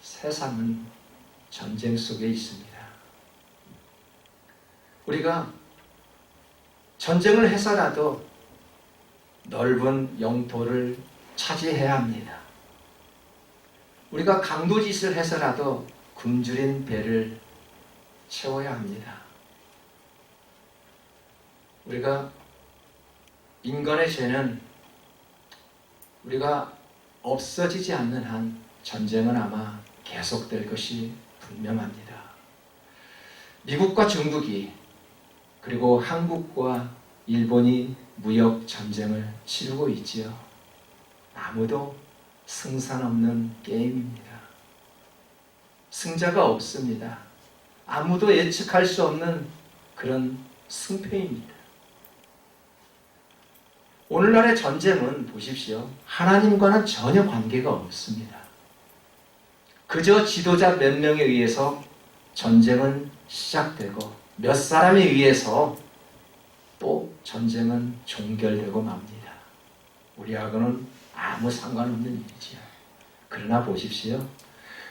세상은 전쟁 속에 있습니다. 우리가 전쟁을 해서라도 넓은 영토를 차지해야 합니다. 우리가 강도짓을 해서라도 굶주린 배를 채워야 합니다. 우리가 인간의 죄는 우리가 없어지지 않는 한 전쟁은 아마 계속될 것이 분명합니다. 미국과 중국이 그리고 한국과 일본이 무역 전쟁을 치르고 있지요. 아무도 승산 없는 게임입니다. 승자가 없습니다. 아무도 예측할 수 없는 그런 승패입니다. 오늘날의 전쟁은 보십시오. 하나님과는 전혀 관계가 없습니다. 그저 지도자 몇 명에 의해서 전쟁은 시작되고 몇 사람에 의해서 또 전쟁은 종결되고 맙니다. 우리하고는 아무 상관없는 일이지요. 그러나 보십시오.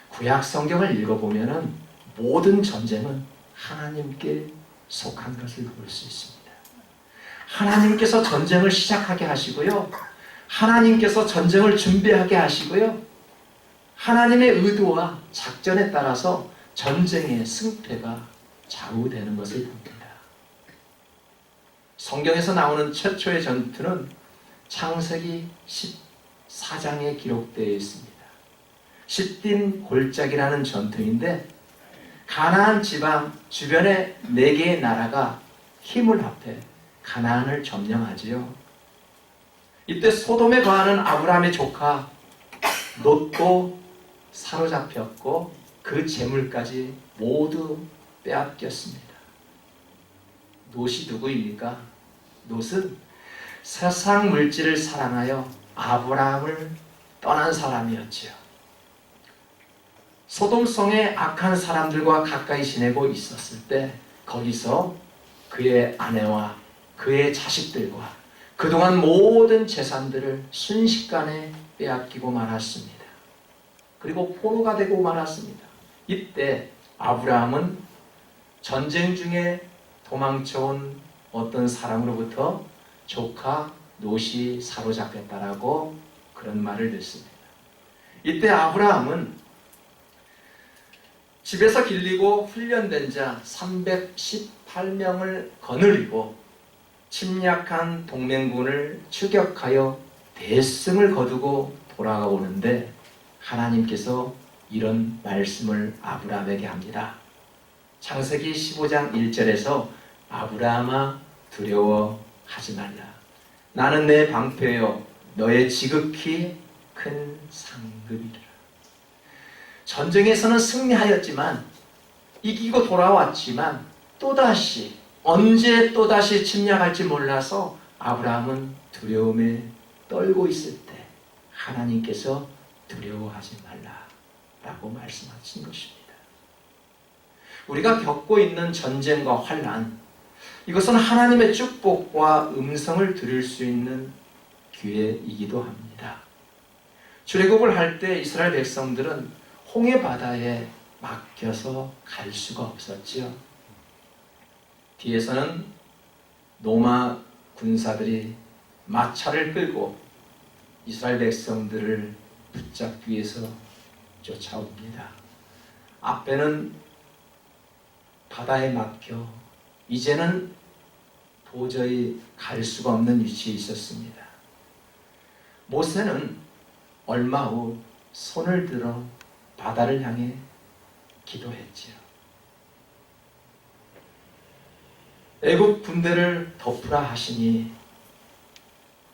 구약 성경을 읽어보면 모든 전쟁은 하나님께 속한 것을 볼 수 있습니다. 하나님께서 전쟁을 시작하게 하시고요. 하나님께서 전쟁을 준비하게 하시고요. 하나님의 의도와 작전에 따라서 전쟁의 승패가 좌우되는 것을 봅니다. 성경에서 나오는 최초의 전투는 창세기 14장에 기록되어 있습니다. 시딤 골짜기라는 전투인데 가나안 지방 주변의 4개의 나라가 힘을 합해 가나안을 점령하지요. 이때 소돔에 거하는 아브라함의 조카 롯도 사로잡혔고 그 재물까지 모두 빼앗겼습니다. 롯이 누구입니까? 롯은 세상 물질을 사랑하여 아브라함을 떠난 사람이었지요. 소돔성의 악한 사람들과 가까이 지내고 있었을 때 거기서 그의 아내와 그의 자식들과 그동안 모든 재산들을 순식간에 빼앗기고 말았습니다. 그리고 포로가 되고 말았습니다. 이때 아브라함은 전쟁 중에 도망쳐온 어떤 사람으로부터 조카 롯이 사로잡혔다라고 그런 말을 듣습니다. 이때 아브라함은 집에서 길리고 훈련된 자 318명을 거느리고 침략한 동맹군을 추격하여 대승을 거두고 돌아오는데 하나님께서 이런 말씀을 아브라함에게 합니다. 창세기 15장 1절에서 아브라함아 두려워하지 말라. 나는 내 방패여 너의 지극히 큰 상급이라. 전쟁에서는 승리하였지만 이기고 돌아왔지만 또다시 언제 또다시 침략할지 몰라서 아브라함은 두려움에 떨고 있을 때 하나님께서 두려워하지 말라라고 말씀하신 것입니다. 우리가 겪고 있는 전쟁과 환난, 이것은 하나님의 축복과 음성을 들을 수 있는 기회이기도 합니다. 출애굽을 할 때 이스라엘 백성들은 홍해 바다에 막혀서 갈 수가 없었지요. 뒤에서는 로마 군사들이 마차를 끌고 이스라엘 백성들을 붙잡기 위해서 쫓아옵니다. 앞에는 바다에 막혀 이제는 도저히 갈 수가 없는 위치에 있었습니다. 모세는 얼마 후 손을 들어 바다를 향해 기도했지요. 애굽 군대를 덮으라 하시니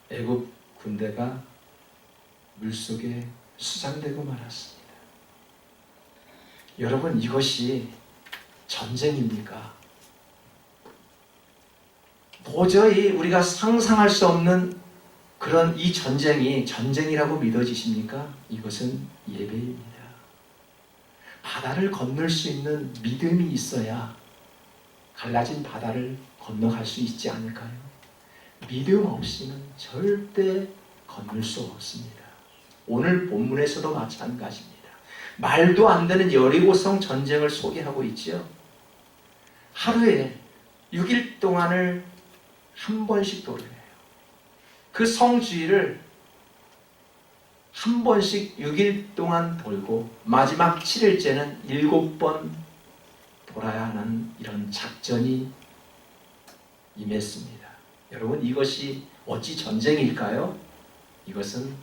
애굽 군대가 물속에 수장되고 말았습니다. 여러분, 이것이 전쟁입니까? 도저히 우리가 상상할 수 없는 그런 이 전쟁이 전쟁이라고 믿어지십니까? 이것은 예배입니다. 바다를 건널 수 있는 믿음이 있어야 갈라진 바다를 건너갈 수 있지 않을까요? 믿음 없이는 절대 건널 수 없습니다. 오늘 본문에서도 마찬가지입니다. 말도 안 되는 여리고성 전쟁을 소개하고 있지요. 하루에 6일 동안을 한 번씩 도래해요. 그 성 주위를 한 번씩 6일 동안 돌고 마지막 7일째는 7번 돌아야 하는 이런 작전이 임했습니다. 여러분, 이것이 어찌 전쟁일까요? 이것은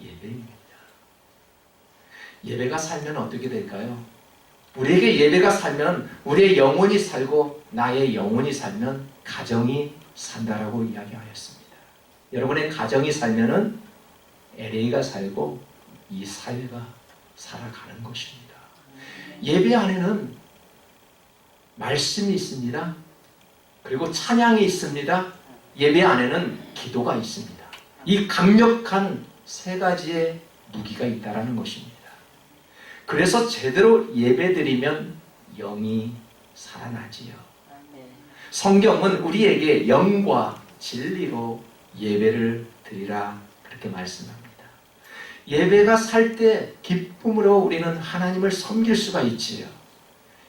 예배입니다. 예배가 살면 어떻게 될까요? 우리에게 예배가 살면 우리의 영혼이 살고 나의 영혼이 살면 가정이 산다라고 이야기하였습니다. 여러분의 가정이 살면은 LA가 살고 이 사회가 살아가는 것입니다. 예배 안에는 말씀이 있습니다. 그리고 찬양이 있습니다. 예배 안에는 기도가 있습니다. 이 강력한 세 가지의 무기가 있다는 것입니다. 그래서 제대로 예배드리면 영이 살아나지요. 성경은 우리에게 영과 진리로 예배를 드리라 그렇게 말씀합니다. 예배가 살 때 기쁨으로 우리는 하나님을 섬길 수가 있지요.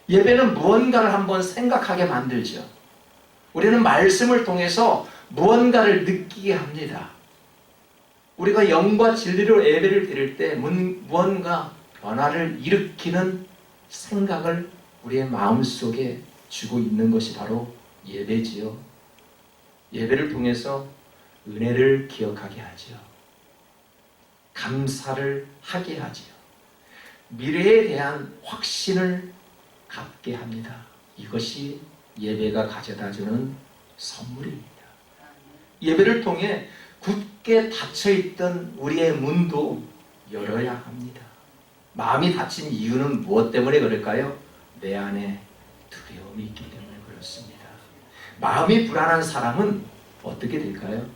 예배는 무언가를 한번 생각하게 만들죠. 우리는 말씀을 통해서 무언가를 느끼게 합니다. 우리가 영과 진리로 예배를 드릴 때 무언가 변화를 일으키는 생각을 우리의 마음속에 주고 있는 것이 바로 예배지요. 예배를 통해서 은혜를 기억하게 하지요. 감사를 하게 하지요. 미래에 대한 확신을 갖게 합니다. 이것이 예배가 가져다주는 선물입니다. 예배를 통해 굳게 닫혀있던 우리의 문도 열어야 합니다. 마음이 닫힌 이유는 무엇 때문에 그럴까요? 내 안에 두려움이 있기 때문에 그렇습니다. 마음이 불안한 사람은 어떻게 될까요?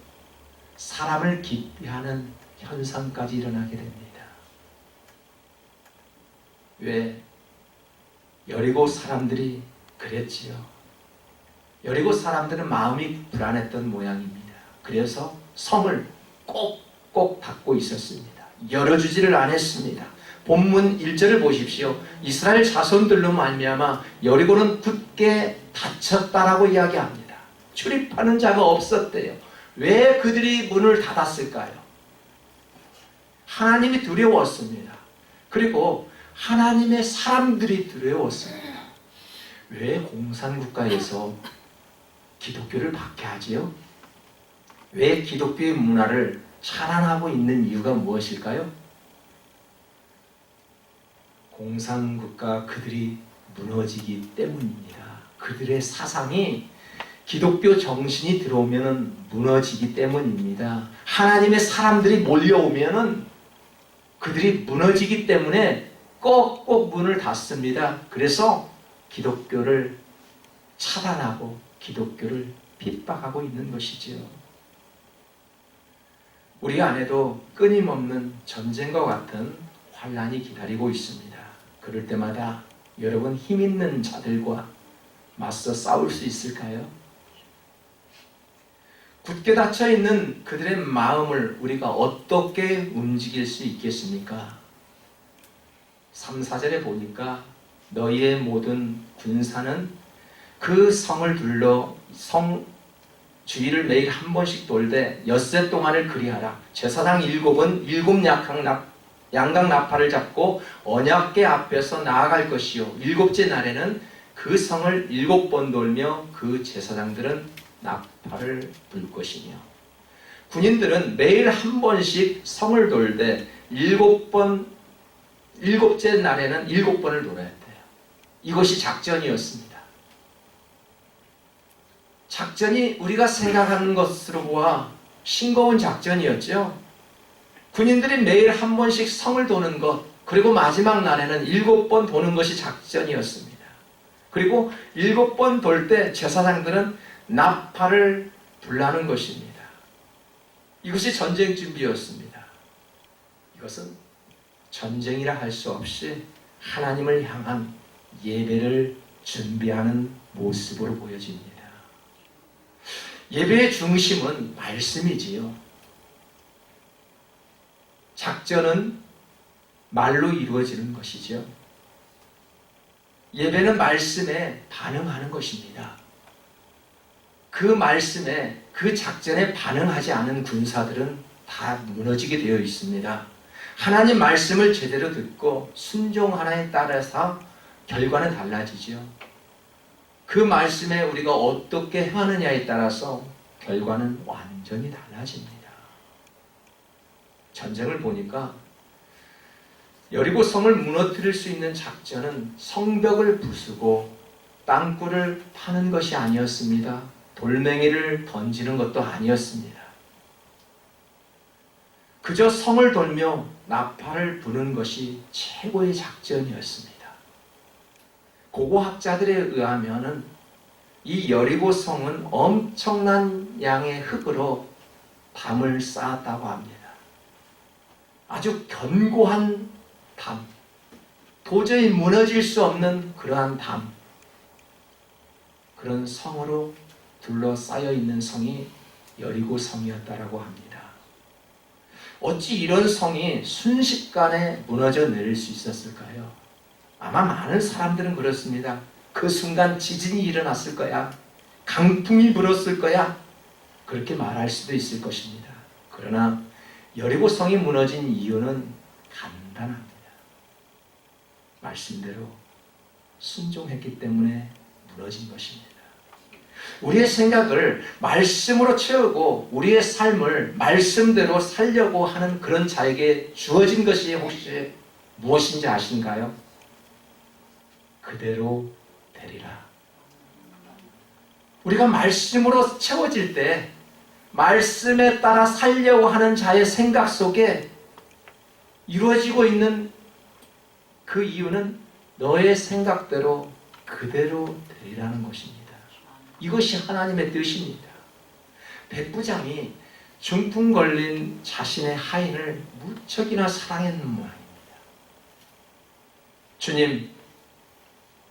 사람을 기피하는 현상까지 일어나게 됩니다. 왜? 여리고 사람들이 그랬지요. 여리고 사람들은 마음이 불안했던 모양입니다. 그래서 성을 꼭꼭 닫고 있었습니다. 열어주지를 않았습니다. 본문 1절을 보십시오. 이스라엘 자손들로 말미암아 여리고는 굳게 닫혔다라고 이야기합니다. 출입하는 자가 없었대요. 왜 그들이 문을 닫았을까요? 하나님이 두려웠습니다. 그리고 하나님의 사람들이 두려웠습니다. 왜 공산국가에서 기독교를 박해하지요? 왜 기독교의 문화를 찬양하고 있는 이유가 무엇일까요? 공산국가 그들이 무너지기 때문입니다. 그들의 사상이 기독교 정신이 들어오면 무너지기 때문입니다. 하나님의 사람들이 몰려오면 그들이 무너지기 때문에 꼭꼭 문을 닫습니다. 그래서 기독교를 차단하고 기독교를 핍박하고 있는 것이지요. 우리 안에도 끊임없는 전쟁과 같은 환란이 기다리고 있습니다. 그럴 때마다 여러분 힘 있는 자들과 맞서 싸울 수 있을까요? 굳게 닫혀있는 그들의 마음을 우리가 어떻게 움직일 수 있겠습니까? 3, 4절에 보니까 너희의 모든 군사는 그 성을 둘러 성 주위를 매일 한 번씩 돌되 엿새 동안을 그리하라. 제사장 7은 7 양각 나팔을 잡고 언약궤 앞에서 나아갈 것이요 7째 날에는 그 성을 7번 돌며 그 제사장들은 나팔을 불 것이며 군인들은 매일 한 번씩 성을 돌되 7째 날에는 7번을 돌아야 돼요. 이것이 작전이었습니다. 작전이 우리가 생각하는 것으로 보아 싱거운 작전이었죠. 군인들이 매일 한 번씩 성을 도는 것, 그리고 마지막 날에는 7번 도는 것이 작전이었습니다. 그리고 7번 돌 때 제사장들은 나팔을 불라는 것입니다. 이것이 전쟁 준비였습니다. 이것은 전쟁이라 할 수 없이 하나님을 향한 예배를 준비하는 모습으로 보여집니다. 예배의 중심은 말씀이지요. 작전은 말로 이루어지는 것이죠. 예배는 말씀에 반응하는 것입니다. 그 말씀에, 그 작전에 반응하지 않은 군사들은 다 무너지게 되어 있습니다. 하나님 말씀을 제대로 듣고 순종하나에 따라서 결과는 달라지죠. 그 말씀에 우리가 어떻게 행하느냐에 따라서 결과는 완전히 달라집니다. 전쟁을 보니까 여리고 성을 무너뜨릴 수 있는 작전은 성벽을 부수고 땅굴을 파는 것이 아니었습니다. 돌멩이를 던지는 것도 아니었습니다. 그저 성을 돌며 나팔을 부는 것이 최고의 작전이었습니다. 고고학자들에 의하면은 이 여리고 성은 엄청난 양의 흙으로 담을 쌓았다고 합니다. 아주 견고한 담, 도저히 무너질 수 없는 그러한 담, 그런 성으로 둘러싸여 있는 성이 여리고 성이었다라고 합니다. 어찌 이런 성이 순식간에 무너져 내릴 수 있었을까요? 아마 많은 사람들은 그렇습니다. 그 순간 지진이 일어났을 거야, 강풍이 불었을 거야, 그렇게 말할 수도 있을 것입니다. 그러나 여리고 성이 무너진 이유는 간단합니다. 말씀대로 순종했기 때문에 무너진 것입니다. 우리의 생각을 말씀으로 채우고 우리의 삶을 말씀대로 살려고 하는 그런 자에게 주어진 것이 혹시 무엇인지 아신가요? 그대로 되리라. 우리가 말씀으로 채워질 때 말씀에 따라 살려고 하는 자의 생각 속에 이루어지고 있는 그 이유는 너의 생각대로 그대로 되리라는 것입니다. 이것이 하나님의 뜻입니다. 백부장이 중풍 걸린 자신의 하인을 무척이나 사랑했는 모양입니다. 주님,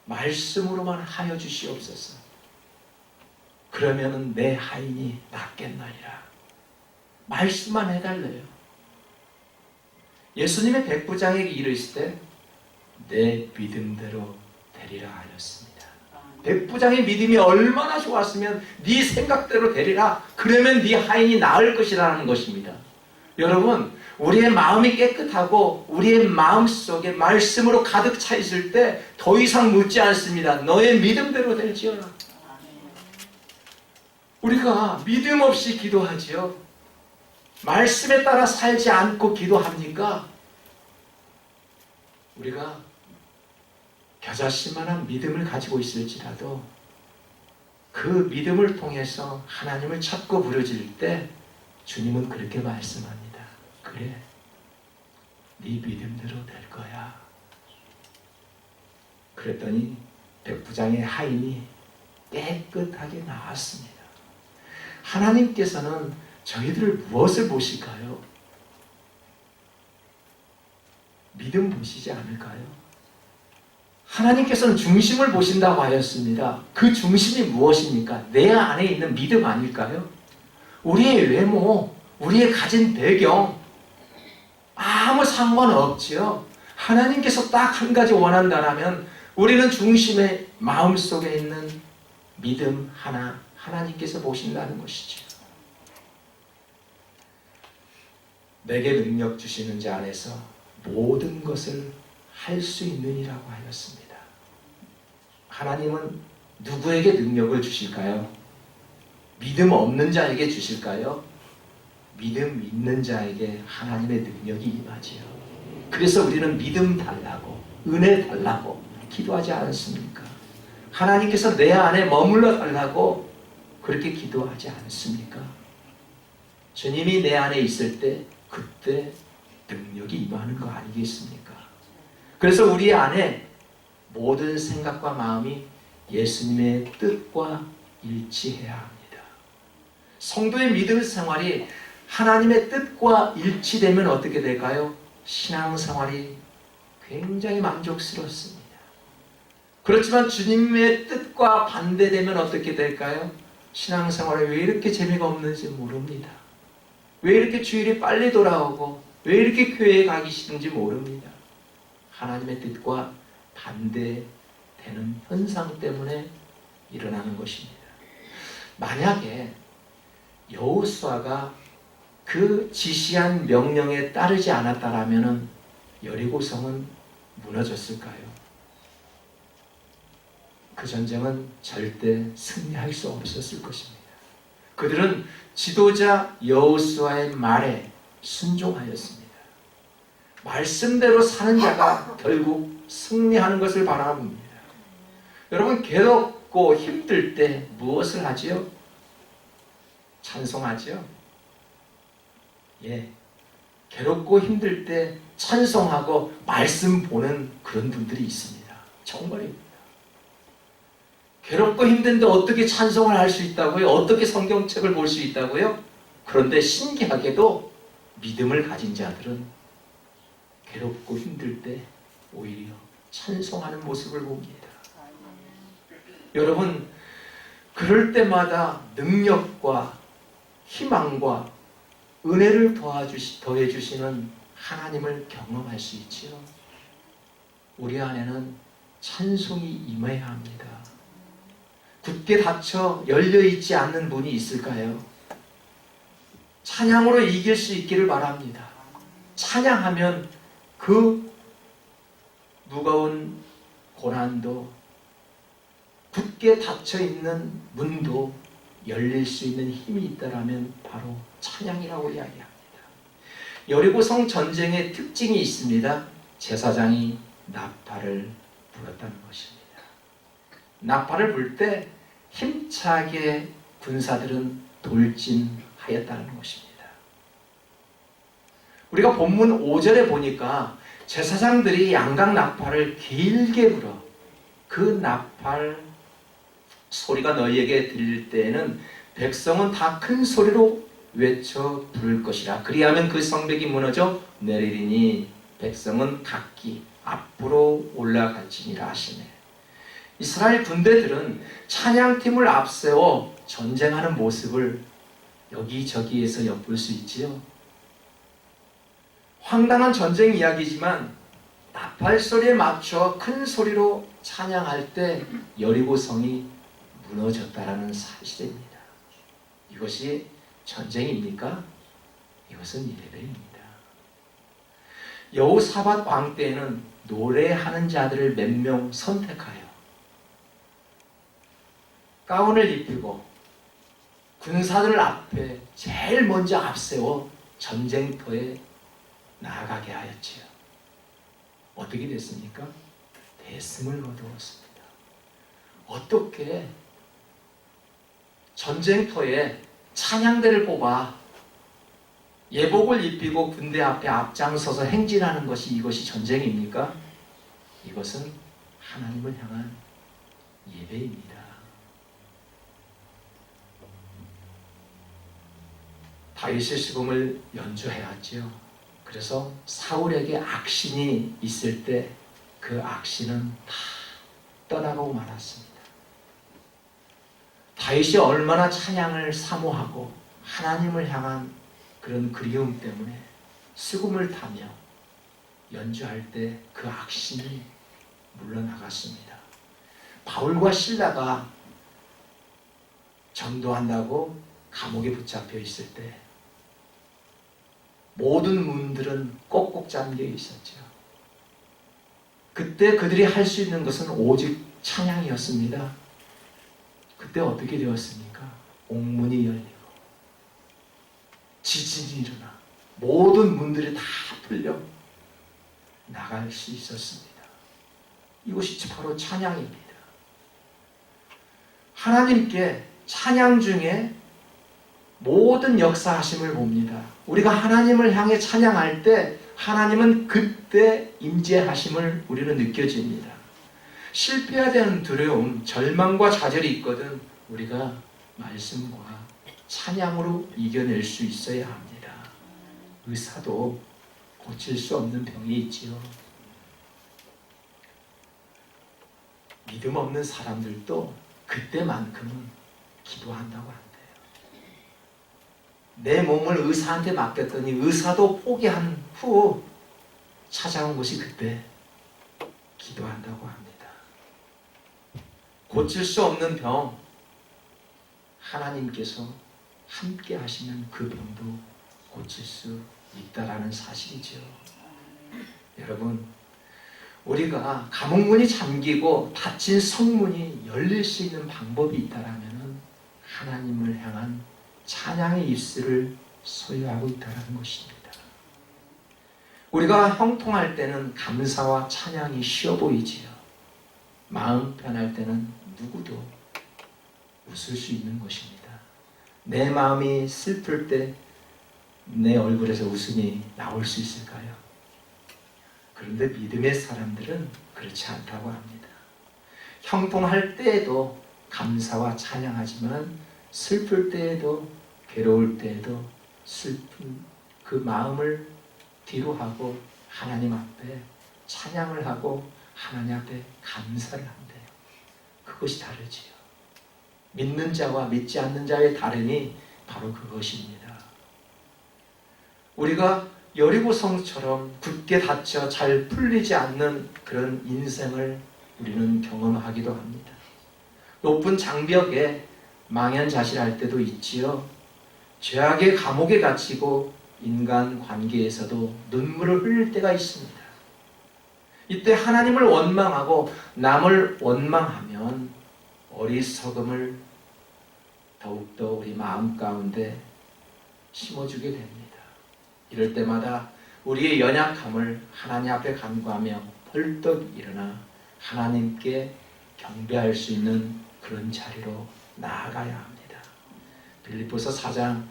말씀으로만 하여 주시옵소서. 그러면 내 하인이 낫겠나이다. 말씀만 해달래요. 예수님의 백부장에게 이르실 때 내 믿음대로 되리라 하였습니다. 백부장의 믿음이 얼마나 좋았으면 네 생각대로 되리라, 그러면 네 하인이 나을 것이라는 것입니다. 여러분, 우리의 마음이 깨끗하고 우리의 마음속에 말씀으로 가득 차 있을 때 더 이상 묻지 않습니다. 너의 믿음대로 될지어라. 우리가 믿음 없이 기도하지요. 말씀에 따라 살지 않고 기도합니까? 우리가 겨자씨만한 믿음을 가지고 있을지라도 그 믿음을 통해서 하나님을 찾고 부르짖을 때 주님은 그렇게 말씀합니다. 그래, 네 믿음대로 될 거야. 그랬더니 백부장의 하인이 깨끗하게 나았습니다. 하나님께서는 저희들을 무엇을 보실까요? 믿음 보시지 않을까요? 하나님께서는 중심을 보신다고 하였습니다. 그 중심이 무엇입니까? 내 안에 있는 믿음 아닐까요? 우리의 외모, 우리의 가진 배경 아무 상관없지요. 하나님께서 딱 한 가지 원한다라면 우리는 중심의 마음속에 있는 믿음 하나, 하나님께서 보신다는 것이죠. 내게 능력 주시는 자 안에서 모든 것을 할 수 있느니라고 하였습니다. 하나님은 누구에게 능력을 주실까요? 믿음 없는 자에게 주실까요? 믿음 있는 자에게 하나님의 능력이 임하지요. 그래서 우리는 믿음 달라고, 은혜 달라고 기도하지 않습니까? 하나님께서 내 안에 머물러 달라고 그렇게 기도하지 않습니까? 주님이 내 안에 있을 때 그때 능력이 임하는 거 아니겠습니까? 그래서 우리 안에 모든 생각과 마음이 예수님의 뜻과 일치해야 합니다. 성도의 믿음 생활이 하나님의 뜻과 일치되면 어떻게 될까요? 신앙생활이 굉장히 만족스럽습니다. 그렇지만 주님의 뜻과 반대되면 어떻게 될까요? 신앙생활이 왜 이렇게 재미가 없는지 모릅니다. 왜 이렇게 주일이 빨리 돌아오고 왜 이렇게 교회에 가기 싫은지 모릅니다. 하나님의 뜻과 반대되는 현상 때문에 일어나는 것입니다. 만약에 여호수아가 그 지시한 명령에 따르지 않았다라면 여리고성은 무너졌을까요? 그 전쟁은 절대 승리할 수 없었을 것입니다. 그들은 지도자 여호수아의 말에 순종하였습니다. 말씀대로 사는 자가 결국 승리하는 것을 바라봅니다. 여러분, 괴롭고 힘들 때 무엇을 하지요? 찬송하지요? 예, 괴롭고 힘들 때 찬송하고 말씀 보는 그런 분들이 있습니다. 정말입니다. 괴롭고 힘든데 어떻게 찬송을 할 수 있다고요? 어떻게 성경책을 볼 수 있다고요? 그런데 신기하게도 믿음을 가진 자들은 괴롭고 힘들 때 오히려 찬송하는 모습을 봅니다. 여러분, 그럴 때마다 능력과 희망과 은혜를 더해주시는 하나님을 경험할 수 있지요. 우리 안에는 찬송이 임해야 합니다. 굳게 닫혀 열려있지 않는 문이 있을까요? 찬양으로 이길 수 있기를 바랍니다. 찬양하면 그 무거운 고난도, 굳게 닫혀있는 문도 열릴 수 있는 힘이 있다라면 바로 찬양이라고 이야기합니다. 여리고성 전쟁의 특징이 있습니다. 제사장이 나팔을 불었다는 것입니다. 나팔을 불 때 힘차게 군사들은 돌진하였다는 것입니다. 우리가 본문 5절에 보니까 제사장들이 양각 나팔을 길게 불어 그 나팔 소리가 너희에게 들릴 때에는 백성은 다 큰 소리로 외쳐 부를 것이라. 그리하면 그 성벽이 무너져 내리리니 백성은 각기 앞으로 올라갈지니라 하시네. 이스라엘 군대들은 찬양팀을 앞세워 전쟁하는 모습을 여기저기에서 엿볼 수 있지요. 황당한 전쟁 이야기지만 나팔 소리에 맞춰 큰 소리로 찬양할 때 여리고성이 무너졌다라는 사실입니다. 이것이 전쟁입니까? 이것은 예배입니다. 여호사밧 왕 때에는 노래하는 자들을 몇 명 선택하여 가운을 입히고 군사들 앞에 제일 먼저 앞세워 전쟁터에 나아가게 하였지요. 어떻게 됐습니까? 대승을 거두었습니다. 어떻게 전쟁터에 찬양대를 뽑아 예복을 입히고 군대 앞에 앞장서서 행진하는 것이 이것이 전쟁입니까? 이것은 하나님을 향한 예배입니다. 다윗의 시금을 연주해야지요. 그래서 사울에게 악신이 있을 때 그 악신은 다 떠나가고 말았습니다. 다윗이 얼마나 찬양을 사모하고 하나님을 향한 그런 그리움 때문에 수금을 타며 연주할 때 그 악신이 물러나갔습니다. 바울과 실라가 전도한다고 감옥에 붙잡혀 있을 때 모든 문들은 꼭꼭 잠겨 있었죠. 그때 그들이 할 수 있는 것은 오직 찬양이었습니다. 그때 어떻게 되었습니까? 옥문이 열리고 지진이 일어나 모든 문들이 다 풀려 나갈 수 있었습니다. 이것이 바로 찬양입니다. 하나님께 찬양 중에 모든 역사하심을 봅니다. 우리가 하나님을 향해 찬양할 때 하나님은 그때 임재하심을 우리는 느껴집니다. 실패해야 되는 두려움, 절망과 좌절이 있거든 우리가 말씀과 찬양으로 이겨낼 수 있어야 합니다. 의사도 고칠 수 없는 병이 있지요. 믿음 없는 사람들도 그때만큼은 기도한다고 한대요. 내 몸을 의사한테 맡겼더니 의사도 포기한 후 찾아온 것이 그때 기도한다고 합니다. 고칠 수 없는 병, 하나님께서 함께 하시면 그 병도 고칠 수 있다라는 사실이죠. 여러분, 우리가 감옥문이 잠기고 닫힌 성문이 열릴 수 있는 방법이 있다라면 하나님을 향한 찬양의 입술을 소유하고 있다는 것입니다. 우리가 형통할 때는 감사와 찬양이 쉬워 보이지요. 마음 편할 때는 누구도 웃을 수 있는 것입니다. 내 마음이 슬플 때 내 얼굴에서 웃음이 나올 수 있을까요? 그런데 믿음의 사람들은 그렇지 않다고 합니다. 형통할 때에도 감사와 찬양하지만 슬플 때에도 괴로울 때에도 슬픈 그 마음을 뒤로 하고 하나님 앞에 찬양을 하고 하나님 앞에 감사를 한대요. 그것이 다르지요. 믿는 자와 믿지 않는 자의 다름이 바로 그것입니다. 우리가 여리고성처럼 굳게 닫혀 잘 풀리지 않는 그런 인생을 우리는 경험하기도 합니다. 높은 장벽에 망연자실할 때도 있지요. 죄악의 감옥에 갇히고 인간관계에서도 눈물을 흘릴 때가 있습니다. 이때 하나님을 원망하고 남을 원망하면 어리석음을 더욱더 우리 마음 가운데 심어주게 됩니다. 이럴 때마다 우리의 연약함을 하나님 앞에 간구하며 벌떡 일어나 하나님께 경배할 수 있는 그런 자리로 나아가야 합니다. 빌립보서 4장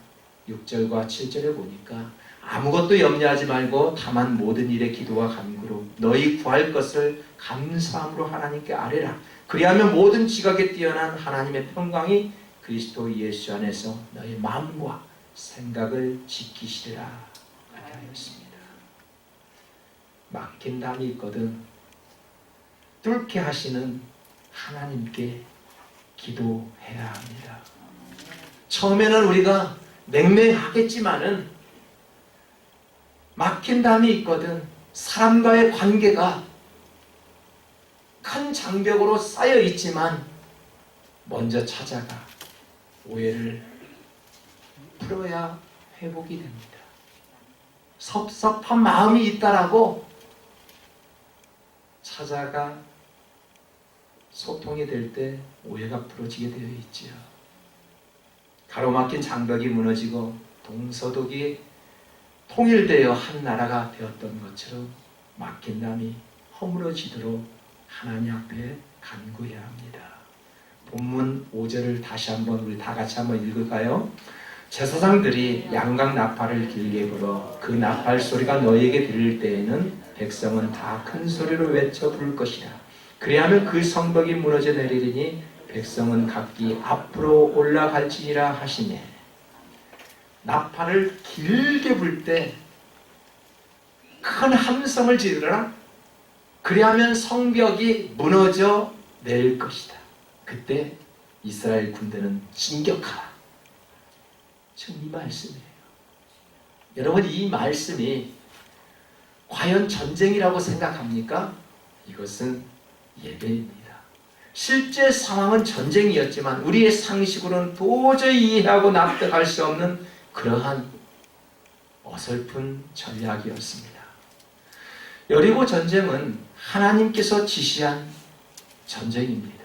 6절과 7절에 보니까 아무것도 염려하지 말고 다만 모든 일에 기도와 간구로 너희 구할 것을 감사함으로 하나님께 아뢰라. 그리하면 모든 지각에 뛰어난 하나님의 평강이 그리스도 예수 안에서 너희 마음과 생각을 지키시리라 라고 하였습니다. 막힌 담이 있거든 뚫게 하시는 하나님께 기도해야 합니다. 처음에는 우리가 맹맹하겠지만은 막힌 담이 있거든 사람과의 관계가 큰 장벽으로 쌓여 있지만 먼저 찾아가 오해를 풀어야 회복이 됩니다. 섭섭한 마음이 있다라고 찾아가 소통이 될 때 오해가 풀어지게 되어 있지요. 가로막힌 장벽이 무너지고 동서독이 통일되어 한 나라가 되었던 것처럼 막힌 담이 허물어지도록 하나님 앞에 간구해야 합니다. 본문 5절을 다시 한번 우리 다 같이 한번 읽을까요? 제사장들이 양각 나팔을 길게 불어 그 나팔 소리가 너희에게 들릴 때에는 백성은 다 큰 소리로 외쳐 부를 것이라. 그리하면 그 성벽이 무너져 내리리니 백성은 각기 앞으로 올라갈지니라 하시네. 나팔을 길게 불 때 큰 함성을 지르라. 그리하면 성벽이 무너져 내릴 것이다. 그때 이스라엘 군대는 진격하라. 지금 이 말씀이에요. 여러분, 이 말씀이 과연 전쟁이라고 생각합니까? 이것은 예배입니다. 실제 상황은 전쟁이었지만 우리의 상식으로는 도저히 이해하고 납득할 수 없는 그러한 어설픈 전략이었습니다. 여리고 전쟁은 하나님께서 지시한 전쟁입니다.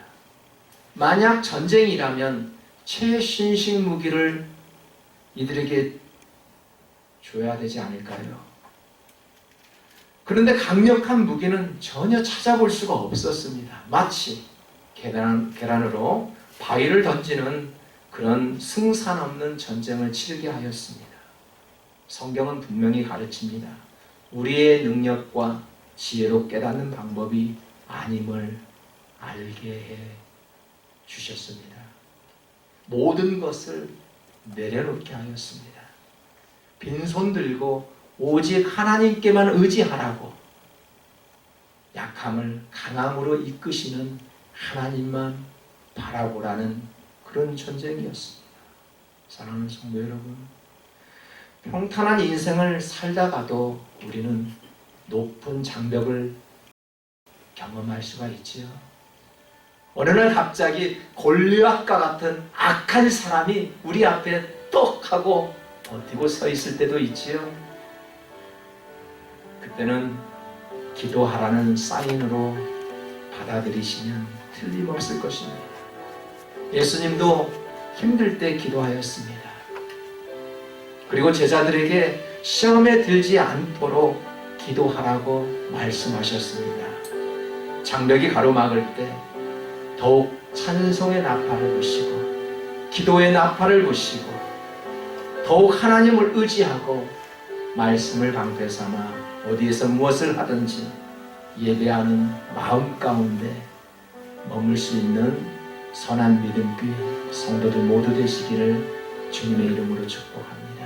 만약 전쟁이라면 최신식 무기를 이들에게 줘야 되지 않을까요? 그런데 강력한 무기는 전혀 찾아볼 수가 없었습니다. 마치 계란으로 바위를 던지는 그런 승산 없는 전쟁을 치르게 하였습니다. 성경은 분명히 가르칩니다. 우리의 능력과 지혜로 깨닫는 방법이 아님을 알게 해 주셨습니다. 모든 것을 내려놓게 하였습니다. 빈손 들고 오직 하나님께만 의지하라고 약함을 강함으로 이끄시는 하나님만 바라보라는 그런 전쟁이었습니다. 사랑하는 성도 여러분, 평탄한 인생을 살다가도 우리는 높은 장벽을 경험할 수가 있지요. 어느 날 갑자기 골리앗과 같은 악한 사람이 우리 앞에 떡 하고 버티고 서 있을 때도 있지요. 그때는 기도하라는 사인으로 받아들이시면 틀림없을 것입니다. 예수님도 힘들 때 기도하였습니다. 그리고 제자들에게 시험에 들지 않도록 기도하라고 말씀하셨습니다. 장벽이 가로막을 때 더욱 찬송의 나팔을 부시고 기도의 나팔을 부시고 더욱 하나님을 의지하고 말씀을 방패 삼아 어디에서 무엇을 하든지 예배하는 마음 가운데 머물 수 있는 선한 믿음귀 성도들 모두 되시기를 주님의 이름으로 축복합니다.